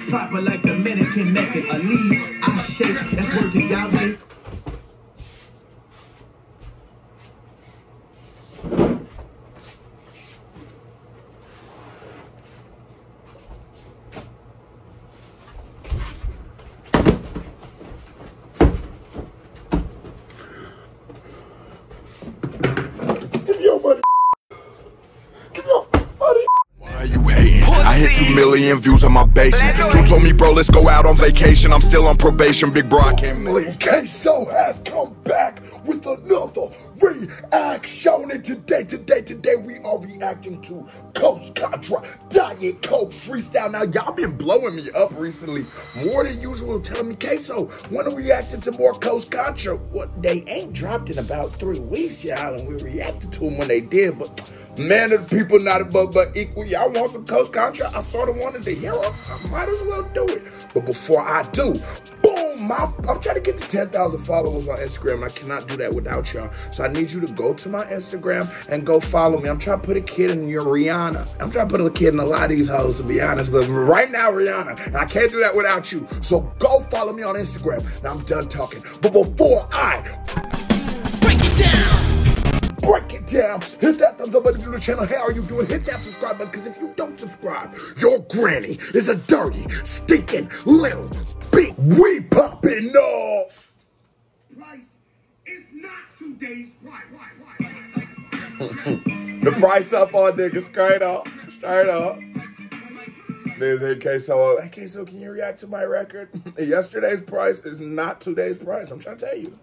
proper like the Dominican method. A lead, I shake, that's word to Yahweh. I hit 2 million views on my basement. Two told me, bro, let's go out on vacation. I'm still on probation, big bro, I can't make it. DarrenKso has come back with another reaction. And today we are reacting to CONTRA, DarrenKso freestyle. Now, y'all been blowing me up recently, more than usual, telling me, Kso, when are we reacting to more CONTRA? Well, they ain't dropped in about 3 weeks, y'all, and we reacted to them when they did, but man, the people not above but equal. Y'all want some CONTRA? I sort of wanted to hear them. I might as well do it. But before I do, boom, I'm trying to get to 10,000 followers on Instagram, and I cannot do that without y'all. So I need you to go to my Instagram and go follow me. I'm trying to put a kid in your Rihanna. I'm trying to put a kid in a lot of these hoes, to be honest. But right now, Rihanna, and I can't do that without you. So go follow me on Instagram. Now I'm done talking. But before I break it down, hit that thumbs up button if you're new to the channel. How are you doing? Hit that subscribe button, because if you don't subscribe, your granny is a dirty, stinking little bitch. We popping off. Price is not today's price. The price up on niggas, straight up. There's HighlandsorDie. Hey, Kso, can you react to my record? Yesterday's price is not today's price. I'm trying to tell you.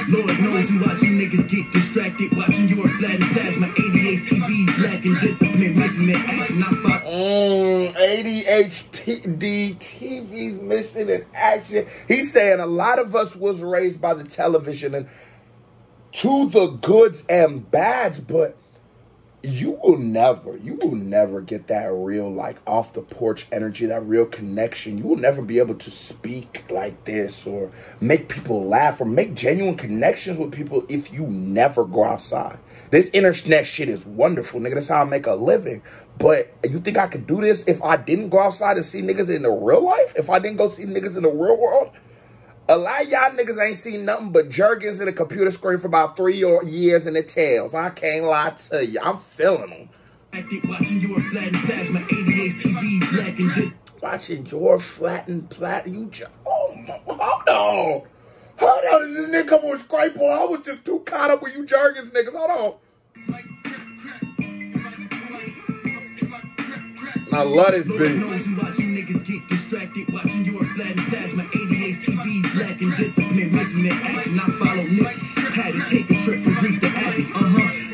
Lord knows you watching niggas get distracted, watching your flattened plasma. ADHD lacking discipline, missing in action. ADHD TV's missing in action. He's saying a lot of us was raised by the television and to the goods and bads, but you will never get that real, like, off the porch energy, that real connection. You will never be able to speak like this or make people laugh or make genuine connections with people if you never go outside. This internet shit is wonderful, nigga. That's how I make a living. But you think I could do this if I didn't go outside and see niggas in the real life? If I didn't go see niggas in the real world? A lot of y'all niggas ain't seen nothing but Jergens in a computer screen for about 3 years and it tells. I can't lie to you. I'm feeling them. Watching your flattened plasma, ADHD's lacking this. Watching your flattened you just, oh my, hold on. This nigga come on scrape boy. I was just too caught up with you Jergens niggas. Hold on. I love this beat. Watching niggas get distracted, watching your flattened plasma, ADHD's lacking discipline, missing in action. I follow Nick, had to take a trip from Greece to Athens.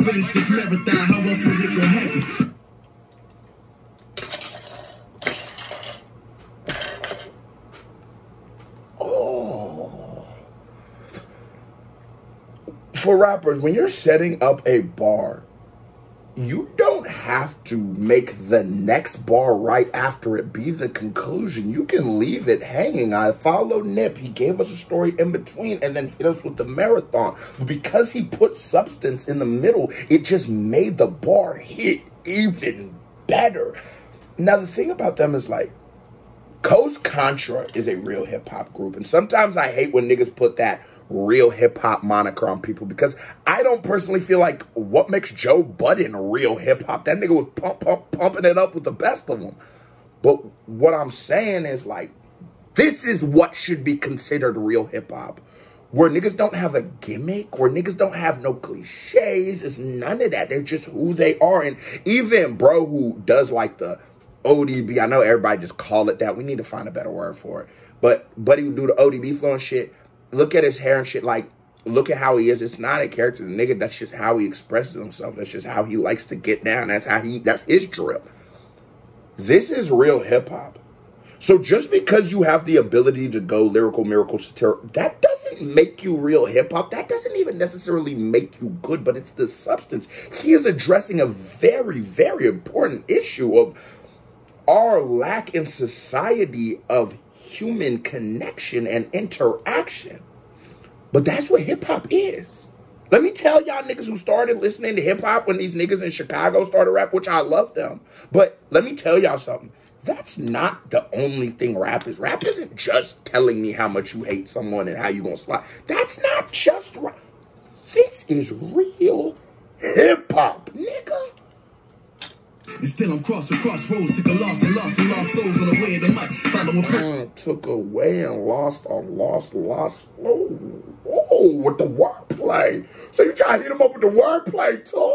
Finish this marathon, how else was it gonna happen? Oh. For rappers, when you're setting up a bar, you don't have to make the next bar right after it be the conclusion. You can leave it hanging. I followed Nip. He gave us a story in between and then hit us with the marathon. But because he put substance in the middle, it just made the bar hit even better. Now, the thing about them is, like, CONTRA is a real hip-hop group. And sometimes I hate when niggas put that real hip-hop moniker on people, because I don't personally feel like what makes Joe Budden real hip-hop. That nigga was pumping it up with the best of them. But what I'm saying is, like, this is what should be considered real hip-hop, where niggas don't have a gimmick, where niggas don't have no cliches. It's none of that. They're just who they are. And even bro who does, like, the ODB, I know everybody just call it that. We need to find a better word for it. But Buddy would do the ODB flow and shit. Look at his hair and shit. Like, look at how he is. It's not a character. The nigga, that's just how he expresses himself. That's just how he likes to get down. That's his drip. This is real hip-hop. So just because you have the ability to go lyrical, miracle, satirical, that doesn't make you real hip-hop. That doesn't even necessarily make you good, but it's the substance. He is addressing a very, very important issue of our lack in society of human connection and interaction. But that's what hip-hop is. Let me tell y'all niggas who started listening to hip-hop when these niggas in Chicago started rap, which I love them. But let me tell y'all something. That's not the only thing rap is. Rap isn't just telling me how much you hate someone and how you gonna slide. That's not just rap. This is real hip-hop, nigga. And still I'm crossroads, took a loss and lost souls on the way of the mic. Following took away and lost. Oh, with the wordplay. So you try to hit him up with the wordplay too?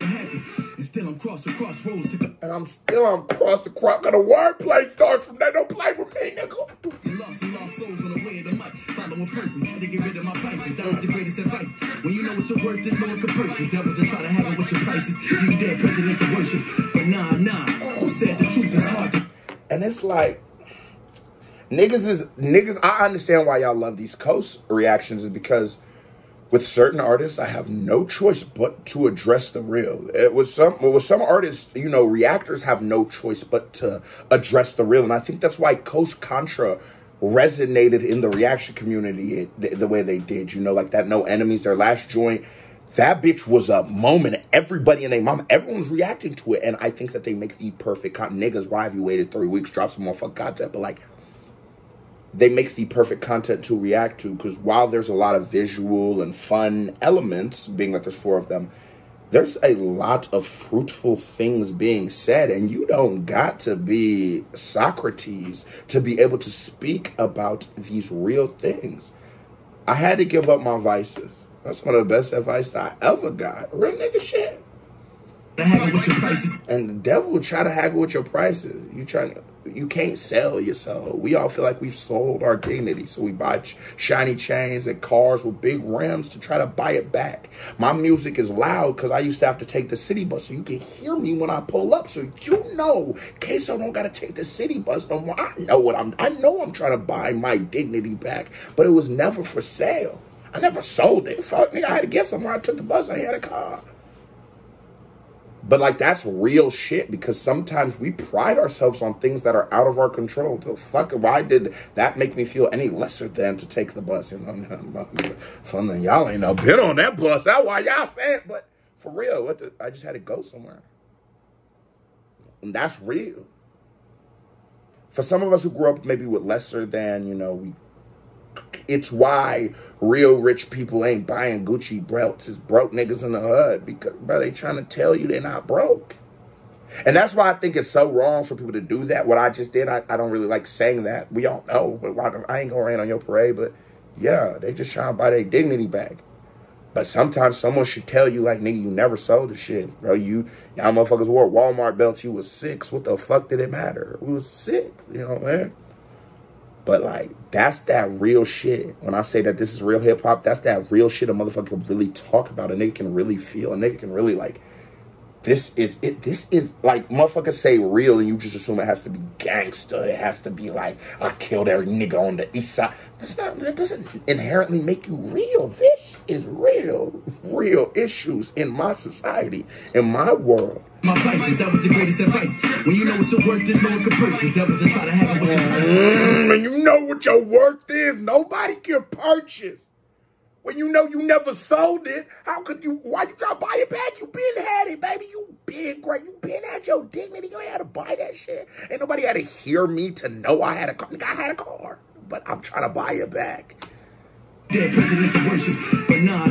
And still I'm crossroads, and I'm still on cross the cause the wordplay starts from there. Don't play with me, nigga. Lost souls on the way of the mic. Following purpose, had to get rid of my vices. That was the greatest advice. When you know what you're worth, there's no one can purchase. Devils that try to have it with your prices. You dead presidents to worship. But nah. Who said the truth is hard to... And it's like, niggas, I understand why y'all love these coast reactions is because with certain artists, I have no choice but to address the real. With some artists, you know, reactors have no choice but to address the real. And I think that's why CONTRA resonated in the reaction community the way they did. You know, like that No Enemies, their last joint. That bitch was a moment. Everybody and their mama, everyone's reacting to it. And I think that they make the perfect content. Niggas, why have you waited 3 weeks? Drop some more fucking content. But like, they make the perfect content to react to, because while there's a lot of visual and fun elements, being that there's 4 of them, there's a lot of fruitful things being said, and you don't got to be Socrates to be able to speak about these real things. I had to give up my vices. That's one of the best advice I ever got. Real nigga shit. Haggle with your prices. And the devil will try to haggle with your prices. You can't sell your soul. We all feel like we've sold our dignity. So we buy shiny chains and cars with big rims to try to buy it back. My music is loud because I used to have to take the city bus so you can hear me when I pull up. So you know, Kso don't got to take the city bus no more. I know I'm trying to buy my dignity back, but it was never for sale. I never sold it. Fuck, nigga, I had to get somewhere. I took the bus. I had a car. But, like, that's real shit because sometimes we pride ourselves on things that are out of our control. The fuck, why did that make me feel any lesser than to take the bus? You know, something y'all ain't no been on that bus. That's why y'all saying. But for real, I just had to go somewhere. And that's real. For some of us who grew up maybe with lesser than, you know, it's why real rich people ain't buying Gucci belts. It's broke niggas in the hood because, bro, they trying to tell you they're not broke. And that's why I think it's so wrong for people to do that. What I just did, I don't really like saying that. We all know, but I ain't gonna rain on your parade. But yeah, they just trying to buy their dignity back. But sometimes someone should tell you, like, nigga, you never sold the shit, bro. Y'all motherfuckers wore Walmart belts. You was 6. What the fuck did it matter? We was 6, you know, man. But, like, that's that real shit. When I say that this is real hip-hop, that's that real shit a motherfucker can really talk about. A nigga can really feel. A nigga can really, like, this is it. This is, like, motherfuckers say real and you just assume it has to be gangster. It has to be, like, I killed every nigga on the east side. That doesn't inherently make you real. This is real issues in my society, in my world. My vices, that was the greatest advice. When you know what your worth is, no one can purchase. Devils that try to have it with your prices. When you know what your worth is, nobody can purchase. When you know you never sold it, how could you, why you try to buy it back? You been had it, baby. You been great. You been had your dignity. You ain't had to buy that shit. Ain't nobody had to hear me to know I had a car. I had a car, but I'm trying to buy it back. Dead presidents to worship, but nah.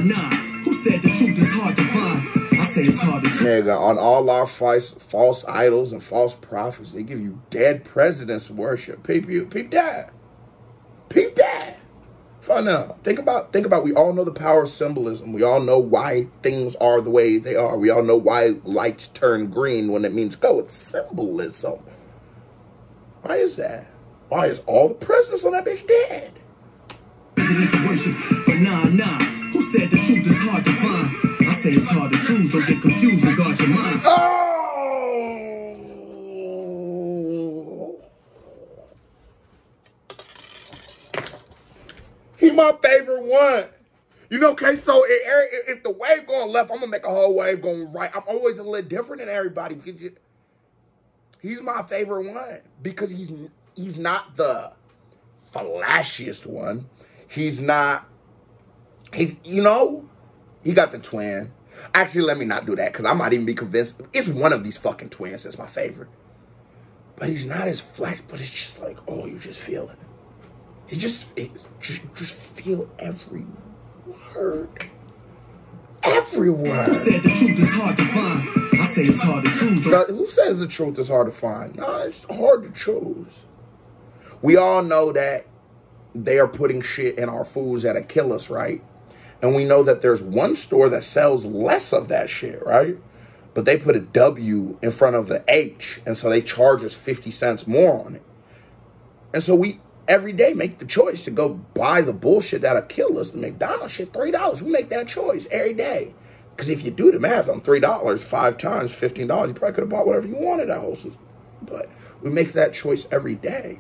Who said the truth is hard to find? I say it's hard to find. Nigga, on all our false idols and false prophets, they give you dead presidents to worship. Peep that. Peep that. Fun now. Think about, we all know the power of symbolism. We all know why things are the way they are. We all know why lights turn green when it means go. It's symbolism. Why is that? Why is all the presidents on that bitch dead? Presidents to worship, but nah. Who said the truth is hard to find? I say it's hard to choose. Don't get confused and guard your mind. Oh! He my favorite one. You know, okay, so if the wave going left, I'm going to make a whole wave going right. I'm always a little different than everybody. Because he's my favorite one. Because he's not the flashiest one. You know, He got the twin. Actually, let me not do that because I might even be convinced. It's one of these fucking twins that's my favorite. But he's not as flash, but it's just like, oh, you just feel it. You just feel every word. Every word. Who said the truth is hard to find? I say it's hard to choose. Now, who says the truth is hard to find? No, it's hard to choose. We all know that they are putting shit in our foods that'll kill us, right? And we know that there's one store that sells less of that shit, right? But they put a W in front of the H, and so they charge us 50 cents more on it. And so we every day make the choice to go buy the bullshit that'll kill us. The McDonald's shit, $3. We make that choice every day. Because if you do the math on $3, 5 times $15, you probably could have bought whatever you wanted at Whole Foods. But we make that choice every day.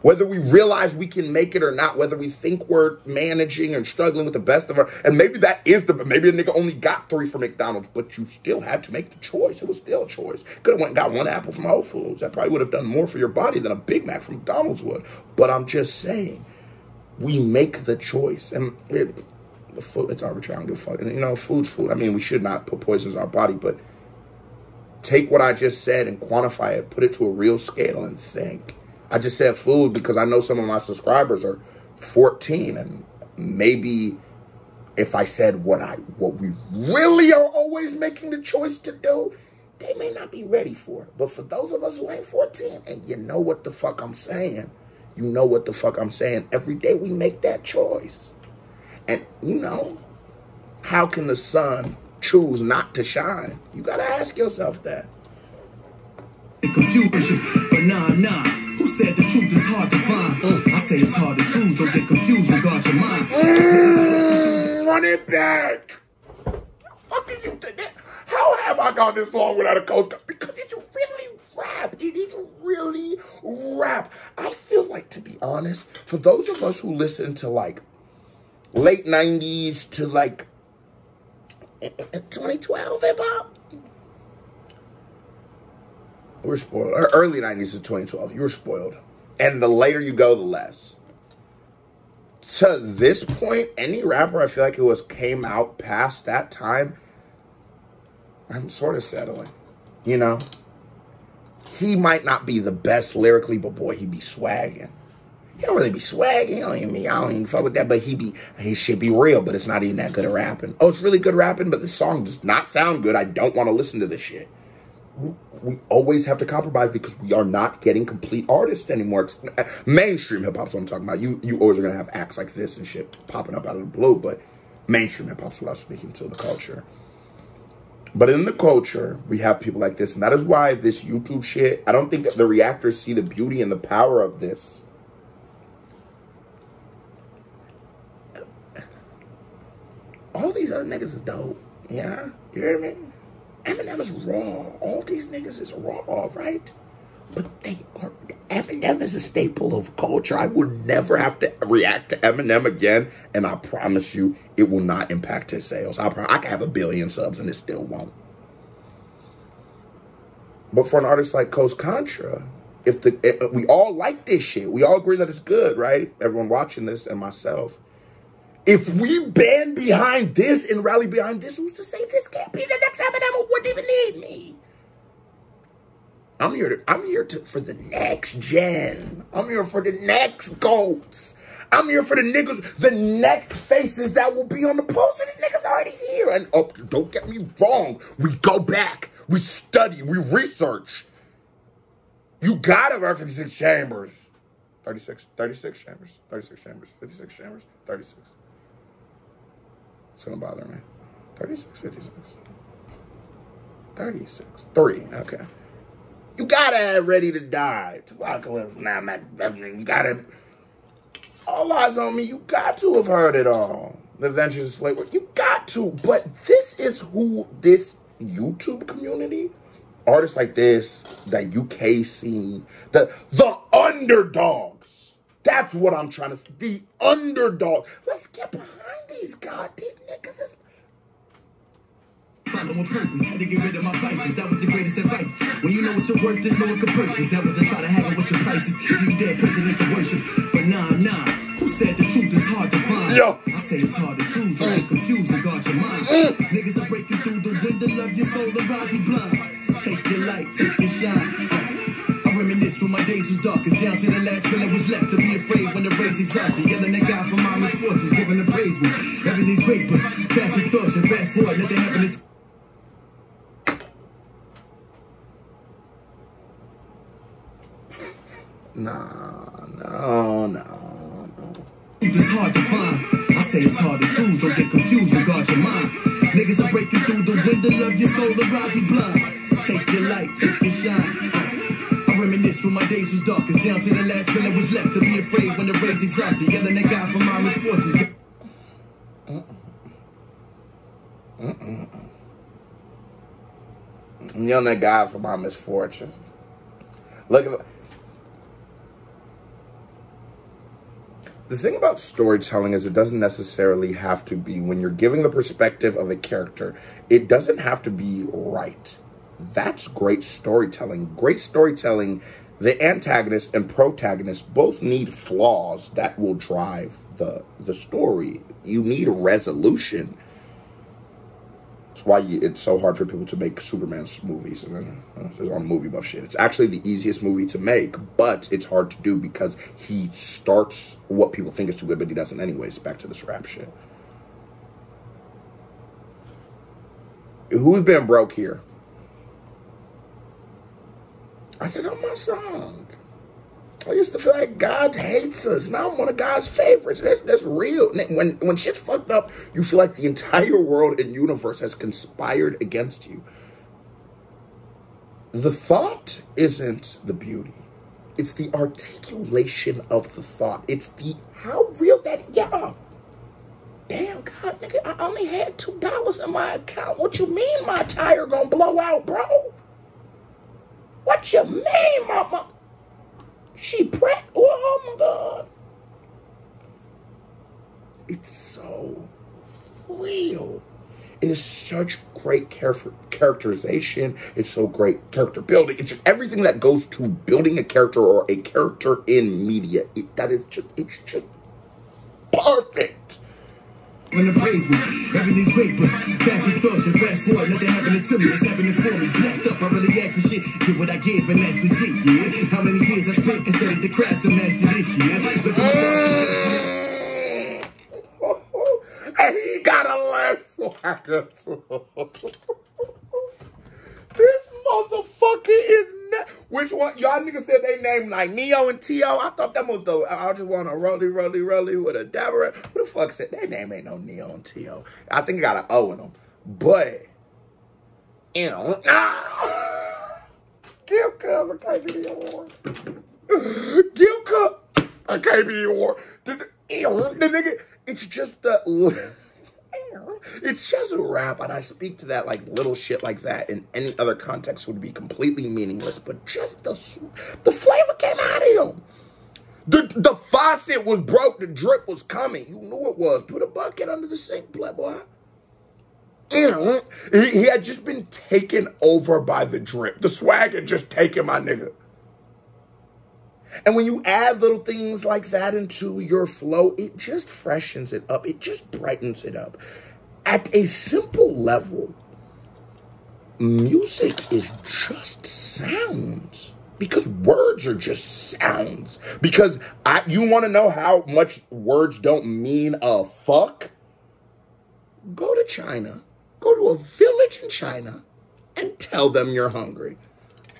Whether we realize we can make it or not, whether we think we're managing and struggling with the best of our, and maybe that is maybe a nigga only got 3 from McDonald's, but you still had to make the choice. It was still a choice. Could have went and got 1 apple from Whole Foods. That probably would have done more for your body than a Big Mac from McDonald's would. But I'm just saying, we make the choice. And it's arbitrary. I don't give a fuck. And, you know, food's food. I mean, we should not put poisons in our body, but take what I just said and quantify it, put it to a real scale and think. I just said food because I know some of my subscribers are 14, and maybe if I said what we really are always making the choice to do, they may not be ready for it. But for those of us who ain't 14, and you know what the fuck I'm saying, you know what the fuck I'm saying, every day we make that choice. And, you know, how can the sun choose not to shine? You gotta ask yourself that. Confusion, but nah. Who said the truth is hard to find? I say it's hard to choose. Don't get confused and guard your mind. Run it back. How have I gone this long without a Coast Guard? Because it's really rap. It is really rap. I feel like, to be honest, for those of us who listen to like late 90s to like 2012 hip hop, we're spoiled. Or early 90s to 2012. You were spoiled. And the later you go, the less. To this point, any rapper I feel like came out past that time, I'm sort of settling. You know? He might not be the best lyrically, but boy, he be swagging. He don't really be swagging. I don't even fuck with that, but his shit be real, but it's not even that good at rapping. Oh, it's really good rapping, but this song does not sound good. I don't want to listen to this shit. We always have to compromise because we are not getting complete artists anymore. Mainstream hip-hop's what I'm talking about. You always are going to have acts like this and shit popping up out of the blue, but mainstream hip-hop's what I'm speaking to, the culture. But in the culture, we have people like this, and that is why this YouTube shit, I don't think the reactors see the beauty and the power of this. All these other niggas is dope. Yeah? You hear me? Eminem is raw. All these niggas is raw, right? But they are. Eminem is a staple of culture. I will never have to react to Eminem again, and I promise you, it will not impact his sales. I can have 1 billion subs, and it still won't. But for an artist like CONTRA, we all like this shit. We all agree that it's good, right? Everyone watching this and myself. If we band behind this and rally behind this, who's to say this can't be the next Eminem who wouldn't even need me? I'm here for the next gen. I'm here for the next GOATs. I'm here for the niggas, the next faces that will be on the poster. These niggas already here. And oh, don't get me wrong. We go back. We study. We research. You gotta wear 56 chambers. 36 chambers. 36 chambers. 56 chambers. 36. It's gonna bother me. 36, 56. 36. 3. Okay. You gotta have Ready to Die. Apocalypse. Nah, you gotta. All eyes on me. You got to have heard it all. The Adventures of Slave Work. You got to. But this is who this YouTube community, artists like this, that UK scene, the underdogs. That's what I'm trying to say. The underdog. Let's get behind these goddamn niggas. Follow with purpose, had to get rid of my vices. That was the greatest advice. When you know what you're worth, there's no one can purchase. That was to try to haggle with your prices. You dead presidents to worship. But nah. Who said the truth is hard to find? Yo. I say it's hard to choose. Don't get confused and guard your your mind. Niggas are breaking through the window of your soul and ride you blind. Take your light, take your shine. I reminisce when my days was darkest, down to the last feeling was left to be afraid when the race exhausted. Yelling at God for my misfortunes, giving the praise me. Everything's great, but fast distortion. Fast forward, nothing happened. No. It's hard to find. I say it's hard to choose. Don't get confused and guard your mind. Niggas are breaking through the window of your soul and ride you blind. Take your light, take your shine. I reminisce when my days was darkest, down to the last feeling was left to be afraid when the race exhausted. Yelling at God for my misfortunes. I'm yelling at God for my misfortunes. Look at the thing about storytelling is it doesn't necessarily have to be, when you're giving the perspective of a character, it doesn't have to be right. That's great storytelling. Great storytelling, the antagonist and protagonist both need flaws that will drive the story. You need a resolution. That's why it's so hard for people to make Superman movies. And then there's all movie buff shit. It's actually the easiest movie to make, but it's hard to do because he starts what people think is too good, but he doesn't anyways. Back to this rap shit. Who's been broke here? I said, on my song. I used to feel like God hates us. Now I'm one of God's favorites. That's real. When shit's fucked up, you feel like the entire world and universe has conspired against you. The thought isn't the beauty. It's the articulation of the thought. It's the how real that, yeah. Damn, God, nigga, I only had $2 in my account. What you mean my tire gonna blow out, bro? What you mean, mama? She pregnant? Oh, my God. It's so real. It is such great characterization. It's so great character building. It's just everything that goes to building a character or a character in media. It's just perfect. When the praise me, everything's great, but fast distortion, fast forward, nothing happening to me, it's happening for me. Blessed up, I really ask for shit, get what I give, and that's legit, yeah. How many years I spent and studied the craft to master this, yeah. Look at my and he got a laugh. This motherfucker is not. Which one? Y'all niggas said they named like Neo and T.O. I thought that was the. I just want to rolly with a dabber. Who the fuck said their name ain't no Neo and T.O.? I think it got an O in them. But, you know. Give Cuz a KBD award. Give Cuz a KBD award. The nigga, it's just the. It's just a rap, and I speak to that like little shit like that in any other context would be completely meaningless, but just the flavor came out of him. The faucet was broke, the drip was coming. You knew it was. Put a bucket under the sink, playboy. He had just been taken over by the drip. The swag had just taken my nigga. And when you add little things like that into your flow, it just freshens it up. It just brightens it up. At a simple level, music is just sounds. Because words are just sounds. Because you want to know how much words don't mean a fuck? Go to China. Go to a village in China and tell them you're hungry.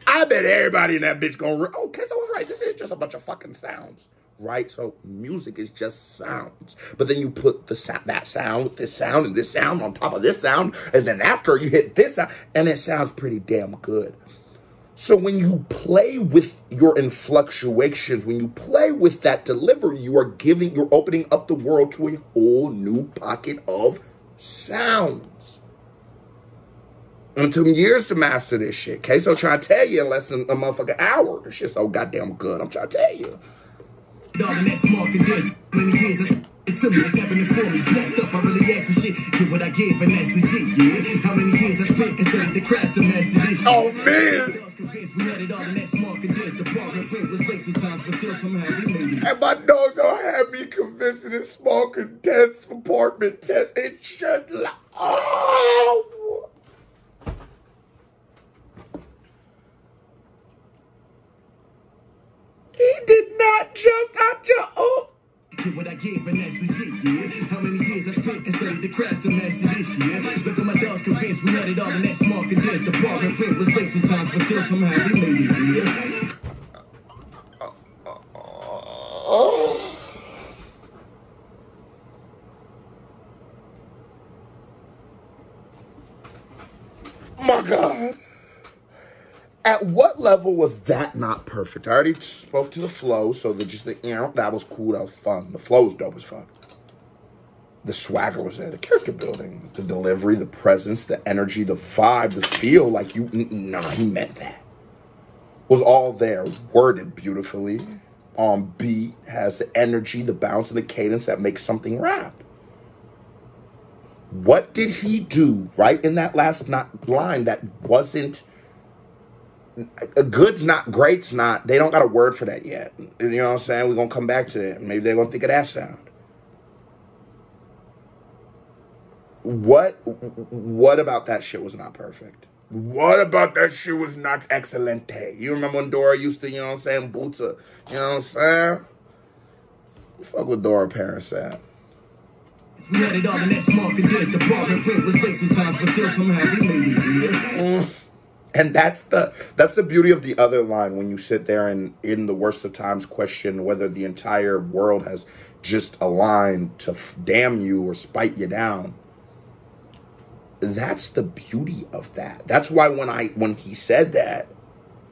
I bet everybody in that bitch gonna, okay, so I was right. This is just a bunch of fucking sounds, right? So music is just sounds. But then you put this sound, and this sound on top of this sound, and then after you hit this sound, and it sounds pretty damn good. So when you play with your influctuations, when you play with that delivery, you're opening up the world to a whole new pocket of sounds. And it took me years to master this shit. Kso trying to tell you in less than a motherfucking hour. This shit's so goddamn good. I'm trying to tell you. It to me, it's happening for me. Blessed up, I really ask for shit. Get what I give, and that's legit, yeah. How many years I spent instead of the craft to master this shit. Oh, man. I was convinced we had it all in that small condensed. The bargain rate was late sometimes, but still somehow we made it. And my dog don't have me convinced in this small condensed apartment test. It's just like, oh. He did not just, oh. Get what I give, and that's legit, yeah. How many years I spent instead of the craft to master this year. But my dogs convinced we had it all in that small condensed. The bargain rate was late sometimes, but still somehow we made it, yeah. Oh. My God. At what level was that not perfect? I already spoke to the flow, so that was cool, that was fun. The flow was dope as fuck. The swagger was there, the character building, the delivery, the presence, the energy, the vibe, the feel, like he meant that. Was all there, worded beautifully, on beat, has the energy, the bounce, and the cadence that makes something rap. What did he do right in that last line that wasn't... Good's not, great's not, they don't got a word for that yet. You know what I'm saying? We're going to come back to it. Maybe they're going to think of that sound. What about that shit was not perfect? What about that shit was not excelente? You remember when Dora used to, you know what I'm saying, Buta, you know what I'm saying? Fuck what Dora parents said. We had it all in that small condensed. The bargain rate was late sometimes, but still somehow we made it, yeah. And that's the beauty of the other line when you sit there and in the worst of times question whether the entire world has just aligned to damn you or spite you down. That's the beauty of that. That's why when he said that,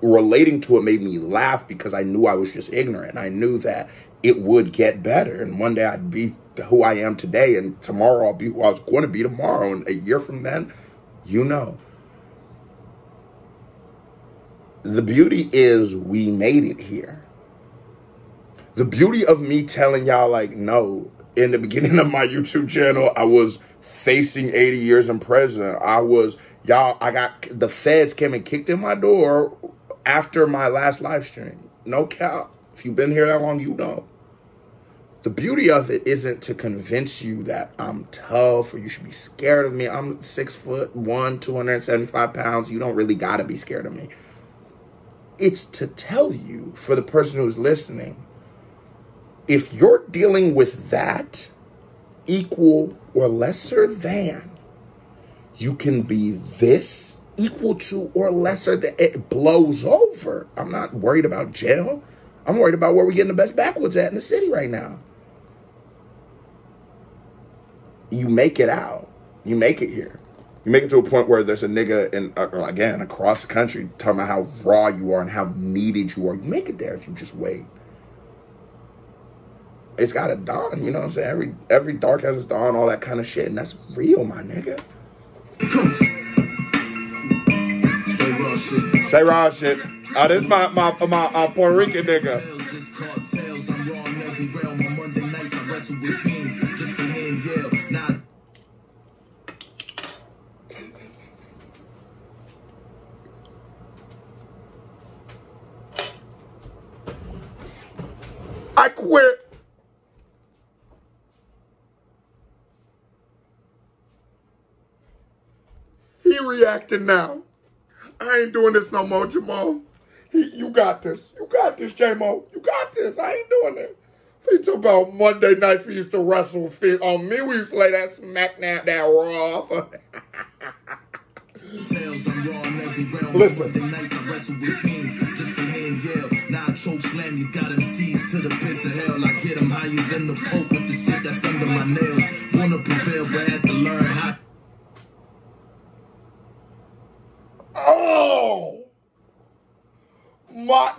relating to it made me laugh because I knew I was just ignorant. I knew that it would get better. And one day I'd be who I am today, and tomorrow I'll be who I was going to be tomorrow. And a year from then, you know. The beauty is we made it here. The beauty of me telling y'all, like, no, in the beginning of my YouTube channel, I was facing 80 years in prison. The feds came and kicked in my door after my last live stream. No cap. If you've been here that long, you know. The beauty of it isn't to convince you that I'm tough or you should be scared of me. I'm 6'1", 275 pounds. You don't really got to be scared of me. It's to tell you, for the person who's listening, if you're dealing with that, equal or lesser than, you can be this, equal to or lesser than. It blows over. I'm not worried about jail. I'm worried about where we're getting the best backwoods at in the city right now. You make it out. You make it here. You make it to a point where there's a nigga again, across the country talking about how raw you are and how needed you are. You make it there if you just wait. It's got a dawn, you know what I'm saying? Every dark has its dawn, all that kind of shit, and that's real, my nigga. Straight raw shit. Straight raw shit. Oh, this is my Puerto Rican nigga. I'm raw in every realm. On Monday nights I wrestle with fiends just to hear him yell. Nah. I quit. He reacting now. I ain't doing this no more, Jamal. You got this. You got this, J-Mo. You got this. I ain't doing it. We talk about Monday nights we used to wrestle fit on me. We used to lay that smack that raw. Listen. Just to hear him yell. Now I choke slam these got MCs to the pits of hell. I get them higher than the Pope with the shit that's under my nails. Wanna prevail, but had to learn how. Oh!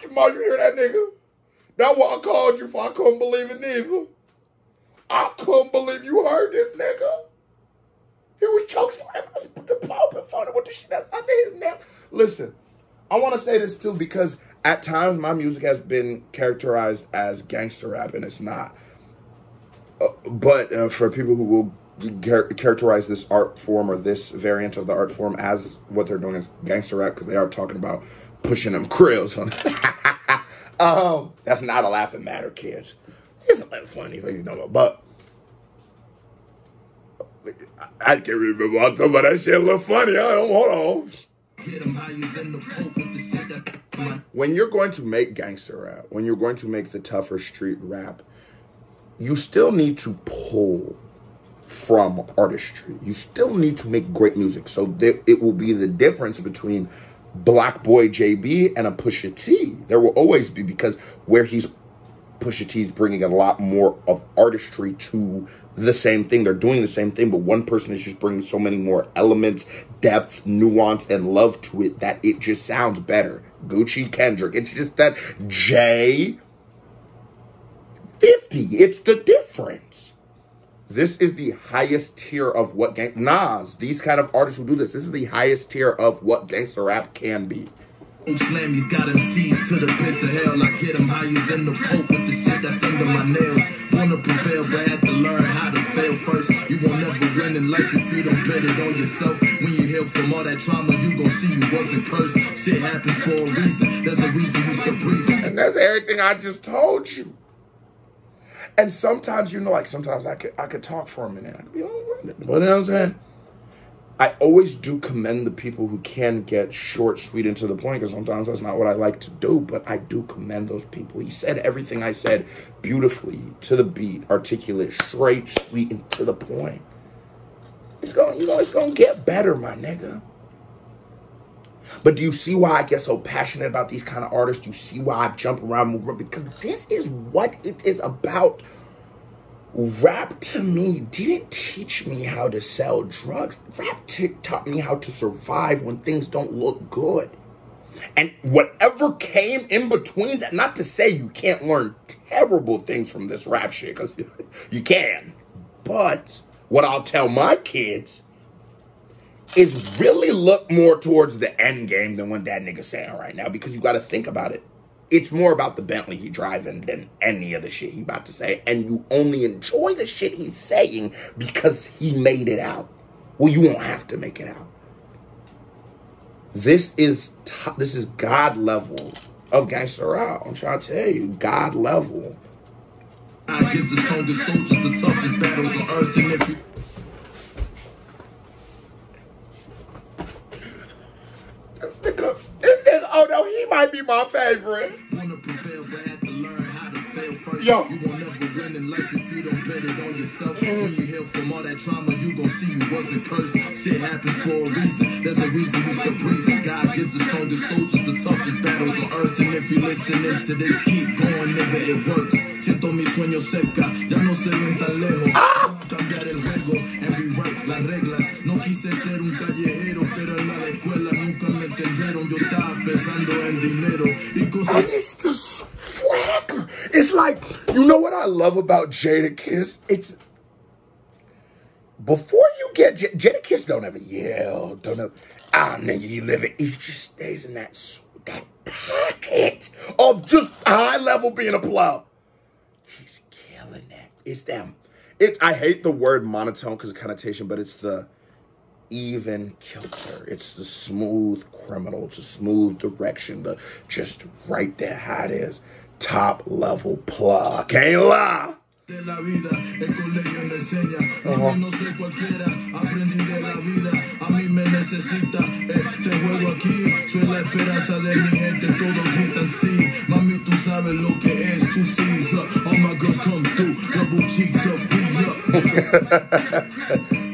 Jamal, you hear that nigga? That's what I called you for. I couldn't believe it neither. I couldn't believe you heard this nigga. He was chokeslamming us with the Pope and phone with the shit that's under his neck. Listen, I want to say this too because at times my music has been characterized as gangster rap and it's not. But for people who will characterize this art form or this variant of the art form as what they're doing is gangster rap, because they are talking about pushing them krills. That's not a laughing matter, kids. It's a little funny, you know, but I can't remember. I'm talking about that shit a little funny. Hold on. When you're going to make gangster rap, when you're going to make the tougher street rap, you still need to pull from artistry. You still need to make great music. So it will be the difference between Black Boy JB and a Pusha T. There will always be, because where Pusha T's bringing a lot more of artistry to the same thing. They're doing the same thing, but one person is just bringing so many more elements, depth, nuance, and love to it that it just sounds better. Gucci, Kendrick, it's just that J50. It's the difference. This is the highest tier of what Nas, these kind of artists who do this. This is the highest tier of what gangster rap can be. Slammy's got him seized to the pits of hell. I get him higher than the Pope with the shit that's under my nails. Wanna prevail, but had to learn how to fail first. You won't never win in life if you don't bet it on yourself. When you heal from all that trauma, you gon' see you wasn't cursed. Shit happens for a reason. There's a reason you still breathing. And that's everything I just told you. And sometimes, you know, like sometimes I could talk for a minute. I could be long-winded. But you know what I'm saying? I always do commend the people who can get short, sweet, and to the point, because sometimes that's not what I like to do, but I do commend those people. He said everything I said beautifully, to the beat, articulate, straight, sweet, and to the point. It's going, you know, it's going to get better, my nigga. But do you see why I get so passionate about these kind of artists? You see why I jump around, move around? Because this is what it is about. Rap, to me, didn't teach me how to sell drugs. Rap taught me how to survive when things don't look good. And whatever came in between that, not to say you can't learn terrible things from this rap shit, because you can. But what I'll tell my kids is really look more towards the end game than what that nigga's saying right now, because you got to think about it. It's more about the Bentley he driving than any of the shit he about to say. And you only enjoy the shit he's saying because he made it out. Well, you won't have to make it out. This is God level of gangster rap. I'm trying to tell you, God level. I give the strongest soldiers the toughest battles on earth, and if you... Oh no, he might be my favorite. Wanna prevail, but had to learn how to fail first. Yo. You won't never win in life if you don't bet it on yourself. When you heal from all that trauma, you gon' see you wasn't cursed. Shit happens for a reason. There's a reason you still breathing. God gives the strongest soldiers the toughest battles on earth. And if you listening to this, keep going, nigga, it works. Siento mi sueño cerca, ya no se ven tan lejos. Cambiar el juego and rewrite las reglas. No quise ser un callejero, pero en la escuela nunca me entendieron. Yo estaba pensando en dinero y cosas. And it's the swagger. It's like, you know what I love about Jadakiss? It's before you get Jadakiss don't ever yell, don't ever nigga, you live it. He just stays in that pocket of just high level being a plug. He's killing that. It's them. I hate the word monotone because of connotation, but it's the even kilter. It's the smooth criminal. It's a smooth direction. The just right there how it is. Top level plug. Can't lie. De la vida, el colegio me enseña, no soy cualquiera, aprendí de la vida, a mí me necesita, este juego aquí, soy la esperanza de mi gente, todos gritan sí, mami tú sabes lo que es, tú sí, all my girls come through, double cheeked up,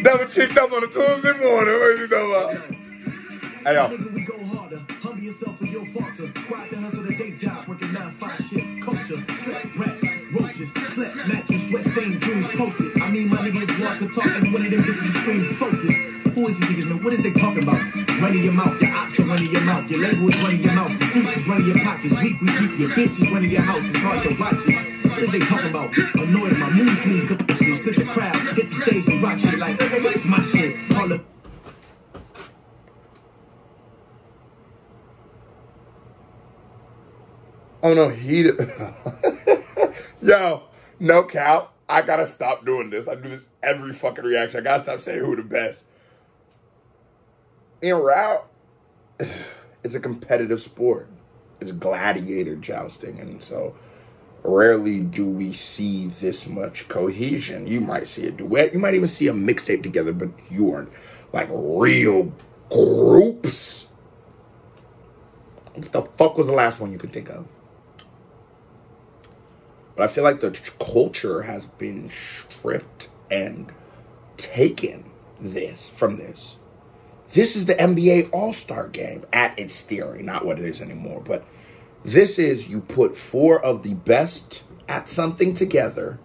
double cheeked up on a Tuesday morning, what are you talking about? Hey, yo. We go harder, humble yourself for your falter, squad the hustle the day job, working 9-5 shit, culture, sweat, rats, roaches, slap, mattress, sweat stain, dreams posted. I mean, my niggas lost the talk, and one of them bitches scream focus. Who is these niggas, man? What is they talking about? Running your mouth, your ops are running your mouth, your label is running your mouth, the streets is running your pockets, weak, your bitch is running your house, it's hard to watch it. What is they talking about? Annoyed, my mood swings, clip the crowd, get the stage and rock shit like, it's my shit. All the oh no, he yo, no cap. I gotta stop doing this. I do this every fucking reaction. I gotta stop saying who the best. In rap, it's a competitive sport. It's gladiator jousting, and so rarely do we see this much cohesion. You might see a duet. You might even see a mixtape together, but you aren't like real groups. What the fuck was the last one you could think of? But I feel like the culture has been stripped and taken from this. This is the NBA All-Star game at its theory, not what it is anymore. But this is, you put 4 of the best at something together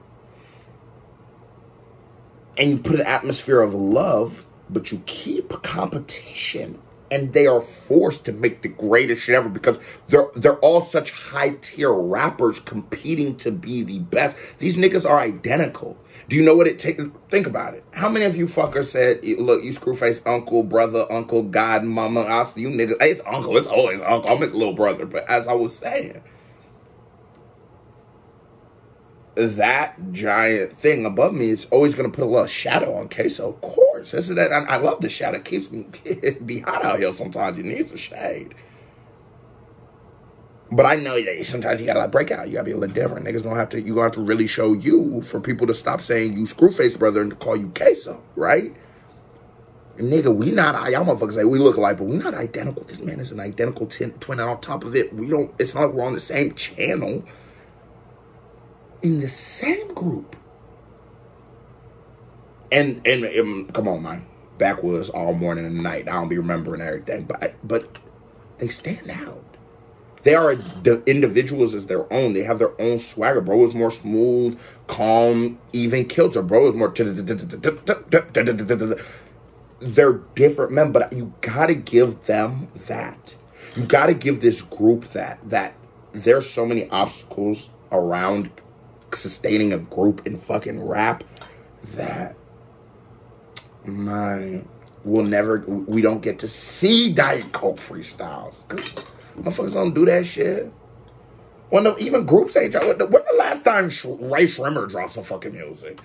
and you put an atmosphere of love, but you keep competition. And they are forced to make the greatest shit ever because they're all such high-tier rappers competing to be the best. These niggas are identical. Do you know what it takes? Think about it. How many of you fuckers said, look, you screwface uncle, brother, uncle, god, mama, you niggas, hey, it's uncle, it's always uncle, I'm his little brother. But as I was saying, that giant thing above me, it's always going to put a little shadow on Queso. Of course. I love the shadow. It keeps me be hot out here sometimes. You need some shade. But I know that sometimes you got to like break out. You got to be a little different. Niggas gonna have to, you going to have to really show you for people to stop saying you screwface brother and to call you Queso, right? And nigga, we not, y'all motherfuckers say we look alike, but we not identical. This man is an identical twin. On top of it, it's not like we're on the same channel. In the same group. And come on, man. Backwoods all morning and night. I don't be remembering everything. But they stand out. They are the individuals as their own. They have their own swagger. Bro is more smooth, calm, even kilter. Bro is more... They're different men, but you gotta give them that. You gotta give this group that there's so many obstacles around sustaining a group in fucking rap that we don't get to see Diet Coke freestyles. Motherfuckers don't do that shit. Even groups ain't. When the last time Ray Shrimmer dropped some fucking music?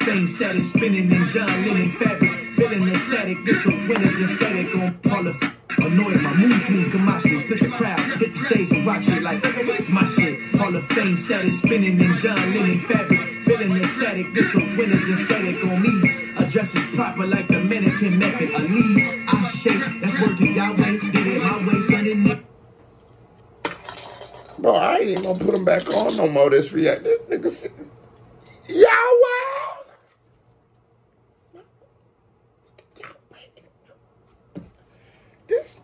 Same status, spinning in John Lennon fabric, feeling ecstatic. This one winners aesthetic on all the annoying. My mood swings, commercials, split the crowd, hit the stage and rock shit like it's my shit. Hall of Fame status, spinning in John Lennon fabric, feeling ecstatic. This one winners aesthetic on me. Address is proper like the mannequin method. A lead, I shake, that's word to Yahweh. Did it my way, son and me. Bro, I ain't even gonna put him back on no more. This react, this nigga, Yahweh. This,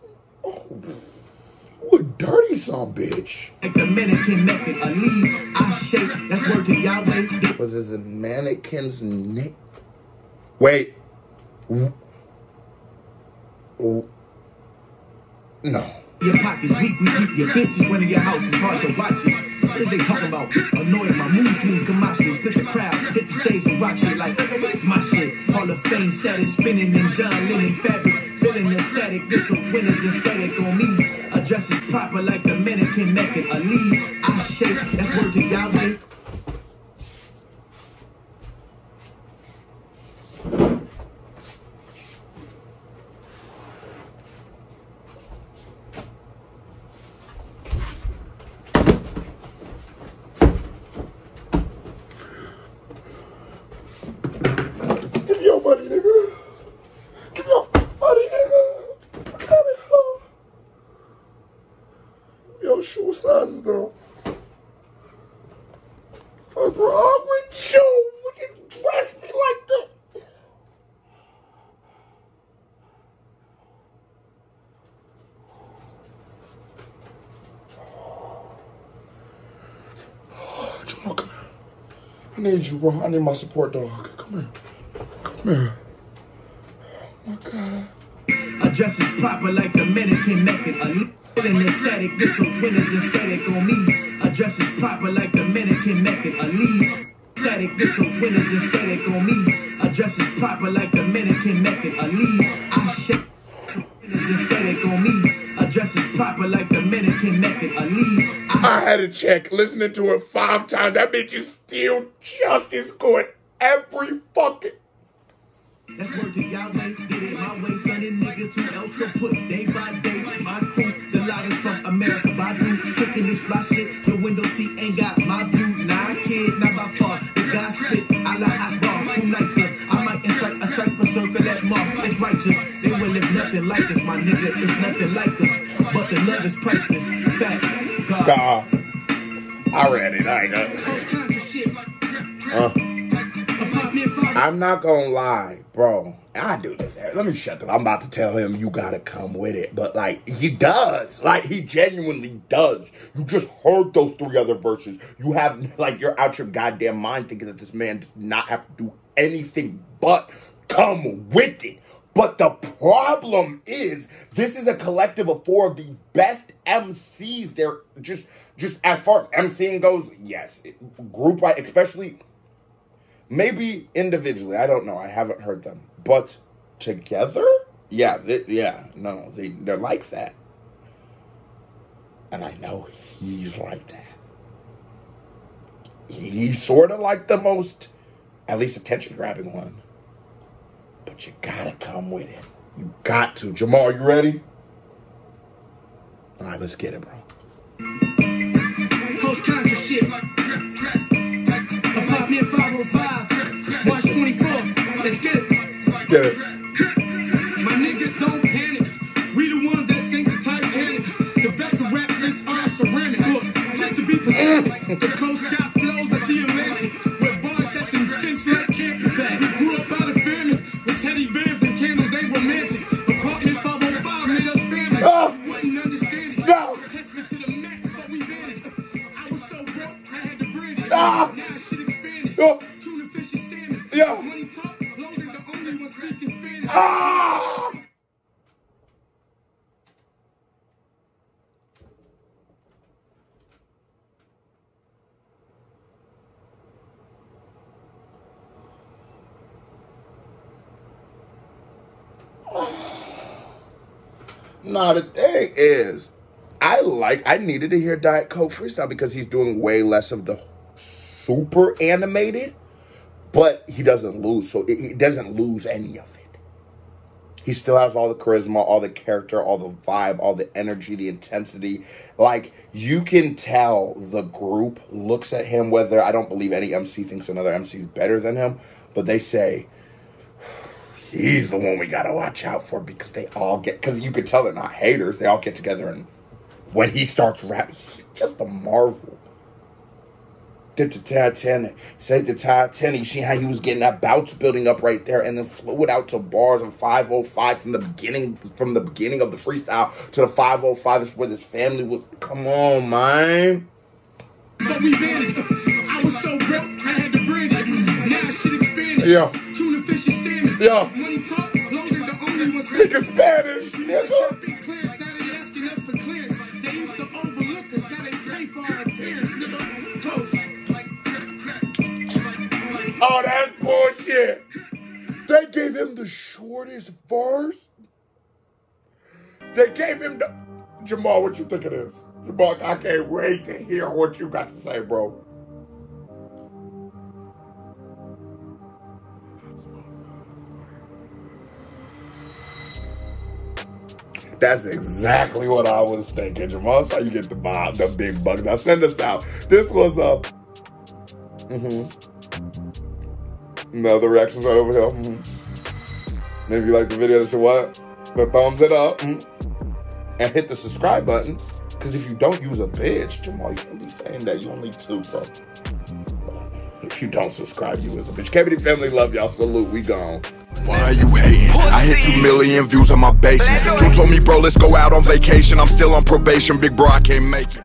you a dirty son, bitch. Like the mannequin method, a lead, I shake, that's word to Yahweh. Was it the mannequin's neck? Wait. No. Your pockets weak, your bitches running your house, it's hard to watch it. What is they talking about? Annoying, my mood swings, commercials, split the crowd, hit the stage and rock shit like it's my shit. Hall of Fame status, spinning in John Lennon fabric, feeling ecstatic. This one winners aesthetic on me. Address is proper like the mannequin method. A lead, I shake, that's word to Yahweh. Buddy, nigga. Give your buddy, nigga. Come here. Your shoe sizes, though. Fuck wrong with you? Look at dress me like that. Jamal, come here. I need you, bro. I need my support, dog. Come here. Man. Oh my God. Address is proper like the mannequin method. A feeling aesthetic. This one winners aesthetic on me. Address is proper like the mannequin method. A lead aesthetic. This one winners aesthetic on me. Address is proper like the mannequin method. A lead. I shake. Winners aesthetic on me. Address is proper like the mannequin method. A lead. I I had to check. Listening to it 5 times. That bitch is still just as good every fucking... Let's work it y'all way, did it my way, son, and niggas who else to put day by day. My crew, the loudest from America, by you, cooking this fly shit, your window seat ain't got my view. Nah, kid, not by far, the guy spit, I like hot bar, who nicer, I might incite a cipher circle at Mars, it's righteous, they will live nothing like us, my nigga, it's nothing like us, but the love is priceless, facts, God. I read it, I know. I'm not gonna lie, bro. I do this. Let me shut up. I'm about to tell him you gotta come with it. But, like, he does. Like, he genuinely does. You just heard those 3 other verses. You have, like, you're out your goddamn mind thinking that this man does not have to do anything but come with it. But the problem is, this is a collective of 4 of the best MCs. They're just as far as MCing goes, yes. Group-wise, especially... Maybe individually, I don't know. I haven't heard them, but together, yeah, they're like that, and I know he's like that. He's sort of like the most, at least attention-grabbing one. But you gotta come with it. You got to. Jamal, you ready? All right, let's get it, bro. Coach Contra shit. Apartment 505, March 24th. Let's get it. Let's get it. My niggas don't panic. We the ones that sink the Titanic. The best of rap since our ceramic. Look, just to be specific, the coast got flows like the Atlantic. With bars that's intense like camping. We grew up out of family with teddy bears and candles ain't romantic. Apartment 505 made us family. Wouldn't understand it. No. Tested to the max, but we managed. I was so broke, I had to brand it. Ah. Now shit expanded. Oh. Tuna fish and salmon. Yeah. Money talk, blows ain't the only one speaking Spanish. Ah! Nah, the thing is, I needed to hear DarrenKso freestyle because he's doing way less of the super animated, but he doesn't lose, so he doesn't lose any of it. He still has all the charisma, all the character, all the vibe, all the energy, the intensity. Like, you can tell the group looks at him, whether I don't believe any MC thinks another MC is better than him, but they say, he's the one we gotta watch out for, because they all get, because you could tell they're not haters. They all get together, and when he starts rapping, he's just a marvel. Did the Titanic, say the Titanic, you see how he was getting that bounce building up right there, and then flew it out to bars of 505 from the beginning of the freestyle to the 505. That's where this family was. Come on, man. But we managed. I was so broke, I had to brand it. Now shit expanded. Yeah. Tuna fish and salmon. Yeah. Money talk, blows ain't the only one Speaking Spanish, nigga. Clearance, now they asking us for clearance. They used to overlook us, now they pay for our appearance, nigga. Toast. Oh, that's bullshit. They gave him the shortest verse. They gave him the... Jamal, what you think of this? Jamal, I can't wait to hear what you got to say, bro. That's exactly what I was thinking, Jamal. That's how you get the big bucks. Now send us out. This was a... No, the reactions right over here. Maybe you like the video, so what? The thumbs it up. And hit the subscribe button. Because if you don't use a bitch, Jamal, you can't be saying that. You only 2, bro. If you don't subscribe, you is a bitch. KBD family, love y'all. Salute. We gone. Why are you hating? I hit 2 million views on my basement. June told me, bro, let's go out on vacation. I'm still on probation, big bro, I can't make it.